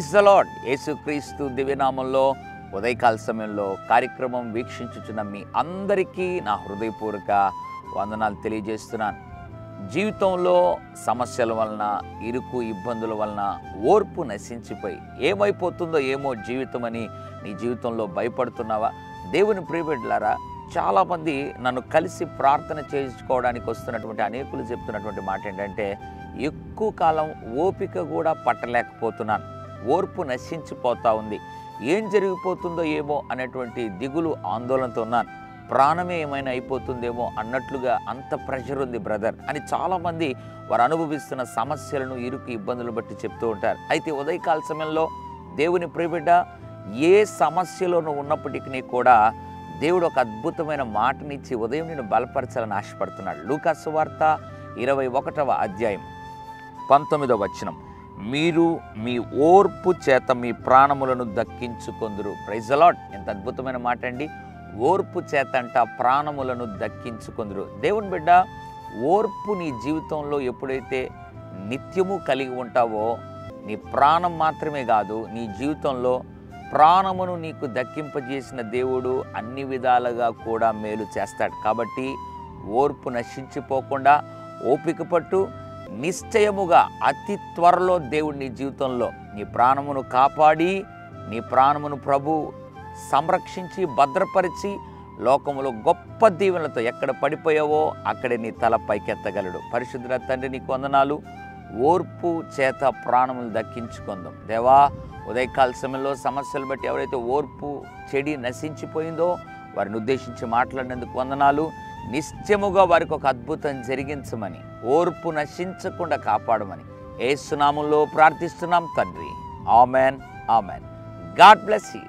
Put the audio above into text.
Praise the lord. యేసుక్రీస్తు దివ్యనామంలో ఉదయకాల సమయంలో కార్యక్రమం వీక్షించుచున్న మీ అందరికీ నా హృదయపూర్వక వందనాలు తెలియజేస్తున్నాను. జీవితంలో సమస్యల వలన, ఇరుకు ఇబ్బందుల వలన ఓర్పు నశించిపోయి ఏమైపోతుందో ఏమో జీవితం అని నీ జీవితంలో భయపడుతున్నావా? దేవుని ప్రియబిడ్డలారా, చాలామంది నన్ను కలిసి ప్రార్థన చేసుకోవడానికి వస్తున్నటువంటి అనేకులు చెప్తున్నటువంటి మాట ఏంటంటే, ఎక్కువ కాలం ఓపిక కూడా పట్టలేకపోతున్నాను, ఓర్పు నశించిపోతూ ఉంది, ఏం జరిగిపోతుందో ఏమో అనేటువంటి దిగులు ఆందోళనతో ఉన్నాను, ప్రాణమే ఏమైనా అయిపోతుందేమో అన్నట్లుగా అంత ప్రెషర్ ఉంది బ్రదర్ అని చాలామంది వారు అనుభవిస్తున్న సమస్యలను, ఇరుకు ఇబ్బందులను బట్టి చెప్తూ ఉంటారు. అయితే ఉదయకాల సమయంలో దేవుని ప్రియబిడ్డ, ఏ సమస్యలో నువ్వు ఉన్నప్పటికీ కూడా దేవుడు ఒక అద్భుతమైన మాటనిచ్చి ఉదయం నేను బలపరచాలని ఆశపడుతున్నాడు. లూకా సువార్త 21వ అధ్యాయం 19వ వచనం, మీరు మీ ఓర్పు చేత మీ ప్రాణములను దక్కించుకొందురు. Praise the lord. ఎంత అద్భుతమైన మాట అండి. ఓర్పు చేత అంట ప్రాణములను దక్కించుకొందురు. దేవుని బిడ్డ, ఓర్పు నీ జీవితంలో ఎప్పుడైతే నిత్యము కలిగి ఉంటావో, నీ ప్రాణం మాత్రమే కాదు, నీ జీవితంలో ప్రాణమును నీకు దక్కింపజేసిన దేవుడు అన్ని విధాలుగా కూడా మేలు చేస్తాడు. కాబట్టి ఓర్పు నశించిపోకుండా ఓపిక పట్టు. నిశ్చయముగా అతి త్వరలో దేవుడు నీ జీవితంలో నీ ప్రాణమును కాపాడి, నీ ప్రాణమును ప్రభు సంరక్షించి భద్రపరిచి లోకములో గొప్ప దీవెనలతో ఎక్కడ పడిపోయావో అక్కడే నీ తల పైకెత్తగలడు. పరిశుద్ధ తండ్రి, నీకు వందనాలు. ఓర్పు చేత ప్రాణములు దక్కించుకుందాం దేవా. ఉదయకాల సమయంలో సమస్యలు బట్టి ఎవరైతే ఓర్పు చెడి నశించిపోయిందో వారిని ఉద్దేశించి మాట్లాడినందుకు వందనాలు. నిశ్చయముగా వారికి ఒక అద్భుతం జరిగించమని, ఓర్పు నశించకుండా కాపాడమని యేసు నామములో ప్రార్థిస్తున్నాం తండ్రి. Amen, amen. God bless you.